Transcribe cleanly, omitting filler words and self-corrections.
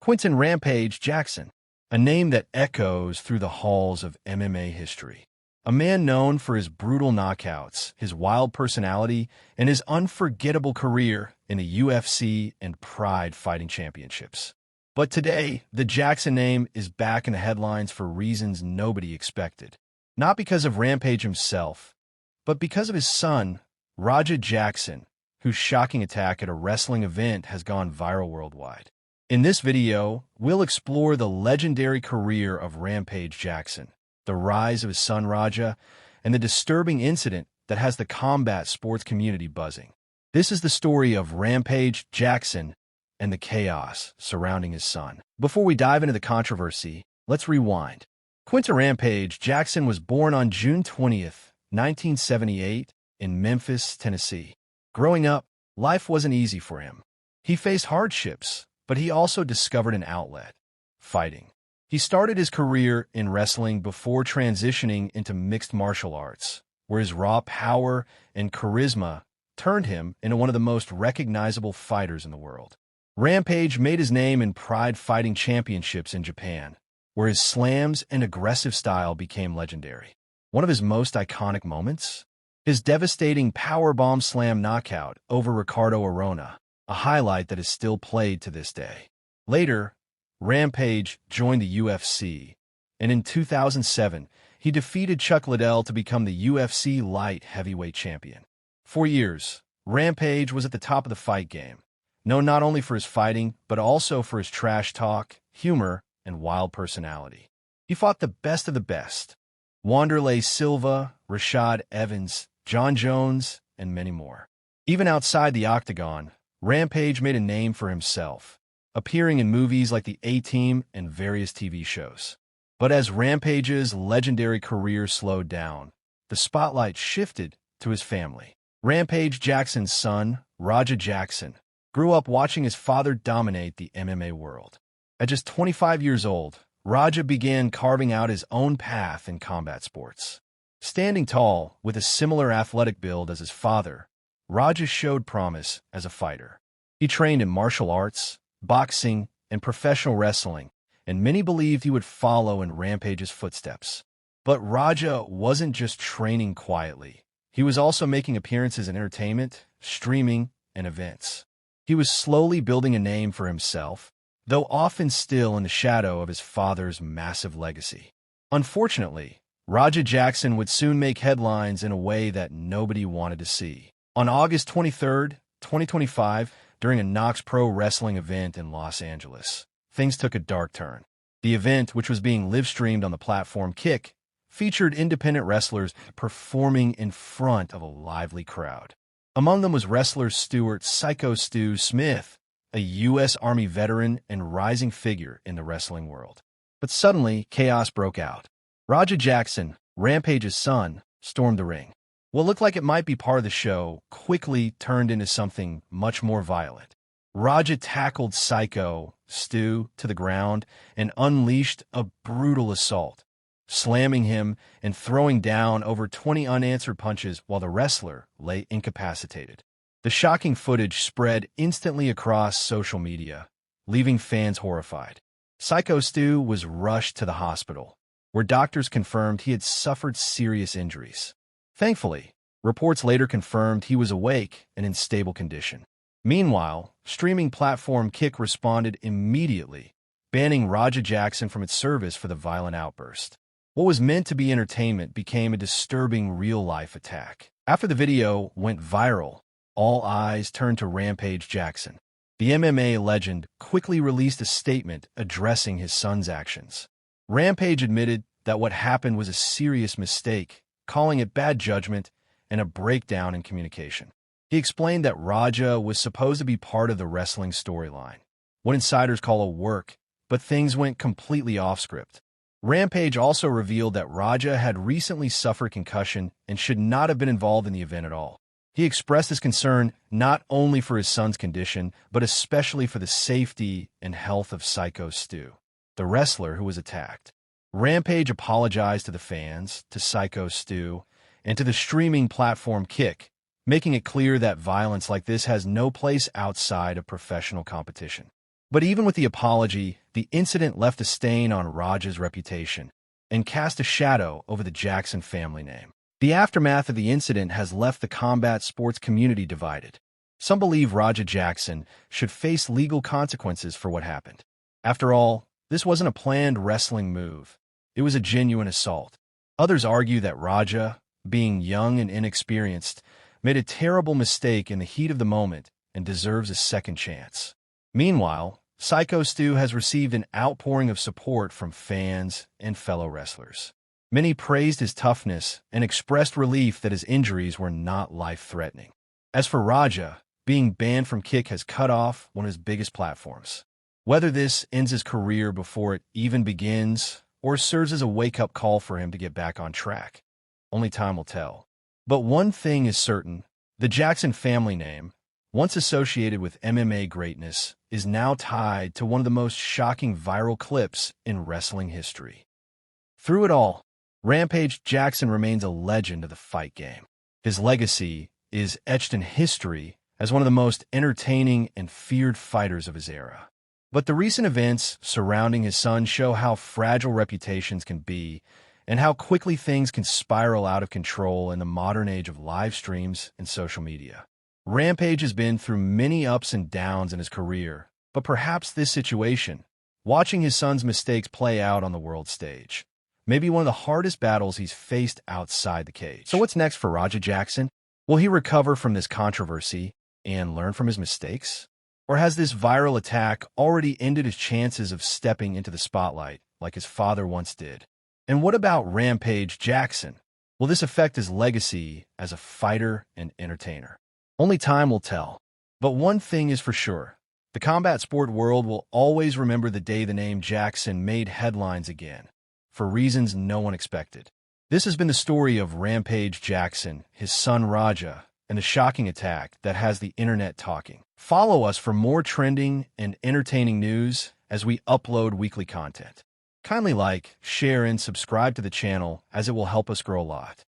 Quinton Rampage Jackson, a name that echoes through the halls of MMA history. A man known for his brutal knockouts, his wild personality, and his unforgettable career in the UFC and Pride Fighting Championships. But today, the Jackson name is back in the headlines for reasons nobody expected. Not because of Rampage himself, but because of his son, Rampage Jackson, whose shocking attack at a wrestling event has gone viral worldwide. In this video, we'll explore the legendary career of Rampage Jackson, the rise of his son Raja, and the disturbing incident that has the combat sports community buzzing. This is the story of Rampage Jackson and the chaos surrounding his son. Before we dive into the controversy, let's rewind. Quinton Rampage Jackson was born on June 20th, 1978, in Memphis, Tennessee. Growing up, life wasn't easy for him. He faced hardships, but he also discovered an outlet: fighting. He started his career in wrestling before transitioning into mixed martial arts, where his raw power and charisma turned him into one of the most recognizable fighters in the world. Rampage made his name in Pride Fighting Championships in Japan, where his slams and aggressive style became legendary. One of his most iconic moments? His devastating powerbomb slam knockout over Ricardo Arona, a highlight that is still played to this day. Later, Rampage joined the UFC, and in 2007, he defeated Chuck Liddell to become the UFC light heavyweight champion. For years, Rampage was at the top of the fight game, known not only for his fighting, but also for his trash talk, humor, and wild personality. He fought the best of the best: Wanderlei Silva, Rashad Evans, John Jones, and many more. Even outside the octagon, Rampage made a name for himself, appearing in movies like The A-Team and various TV shows. But as Rampage's legendary career slowed down, the spotlight shifted to his family. Rampage Jackson's son, Rampage Jackson, grew up watching his father dominate the MMA world. At just 25 years old, Raja began carving out his own path in combat sports. Standing tall, with a similar athletic build as his father, Raja showed promise as a fighter. He trained in martial arts, boxing, and professional wrestling, and many believed he would follow in Rampage's footsteps. But Raja wasn't just training quietly. He was also making appearances in entertainment, streaming, and events. He was slowly building a name for himself, though often still in the shadow of his father's massive legacy. Unfortunately, Rampage Jackson would soon make headlines in a way that nobody wanted to see. On August 23, 2025, during a Knox Pro Wrestling event in Los Angeles, things took a dark turn. The event, which was being live-streamed on the platform Kick, featured independent wrestlers performing in front of a lively crowd. Among them was wrestler Syko Stu Smith, a U.S. Army veteran and rising figure in the wrestling world. But suddenly, chaos broke out. Rampage Jackson, Rampage's son, stormed the ring. What looked like it might be part of the show quickly turned into something much more violent. Raja tackled Syko Stu to the ground and unleashed a brutal assault, slamming him and throwing down over 20 unanswered punches while the wrestler lay incapacitated. The shocking footage spread instantly across social media, leaving fans horrified. Syko Stu was rushed to the hospital, where doctors confirmed he had suffered serious injuries. Thankfully, reports later confirmed he was awake and in stable condition. Meanwhile, streaming platform Kick responded immediately, banning Rampage Jackson from its service for the violent outburst. What was meant to be entertainment became a disturbing real-life attack. After the video went viral, all eyes turned to Rampage Jackson. The MMA legend quickly released a statement addressing his son's actions. Rampage admitted that what happened was a serious mistake, calling it bad judgment and a breakdown in communication. He explained that Raja was supposed to be part of the wrestling storyline, what insiders call a work, but things went completely off script. Rampage also revealed that Raja had recently suffered concussion and should not have been involved in the event at all. He expressed his concern not only for his son's condition, but especially for the safety and health of Syko Stu, the wrestler who was attacked. Rampage apologized to the fans, to Syko Stu, and to the streaming platform Kick, making it clear that violence like this has no place outside of professional competition. But even with the apology, the incident left a stain on Raja's reputation and cast a shadow over the Jackson family name. The aftermath of the incident has left the combat sports community divided. Some believe Raja Jackson should face legal consequences for what happened. After all, this wasn't a planned wrestling move. It was a genuine assault. Others argue that Raja, being young and inexperienced, made a terrible mistake in the heat of the moment and deserves a second chance. Meanwhile, Syko Stu has received an outpouring of support from fans and fellow wrestlers. Many praised his toughness and expressed relief that his injuries were not life-threatening. As for Raja, being banned from Kick has cut off one of his biggest platforms. Whether this ends his career before it even begins or serves as a wake-up call for him to get back on track, only time will tell. But one thing is certain, the Jackson family name, once associated with MMA greatness, is now tied to one of the most shocking viral clips in wrestling history. Through it all, Rampage Jackson remains a legend of the fight game. His legacy is etched in history as one of the most entertaining and feared fighters of his era. But the recent events surrounding his son show how fragile reputations can be and how quickly things can spiral out of control in the modern age of live streams and social media. Rampage has been through many ups and downs in his career, but perhaps this situation, watching his son's mistakes play out on the world stage, may be one of the hardest battles he's faced outside the cage. So what's next for Raja Jackson? Will he recover from this controversy and learn from his mistakes? Or has this viral attack already ended his chances of stepping into the spotlight like his father once did? And what about Rampage Jackson? Will this affect his legacy as a fighter and entertainer? Only time will tell. But one thing is for sure, the combat sport world will always remember the day the name Jackson made headlines again, for reasons no one expected. This has been the story of Rampage Jackson, his son Raja, and the shocking attack that has the internet talking. Follow us for more trending and entertaining news as we upload weekly content. Kindly like, share, and subscribe to the channel as it will help us grow a lot.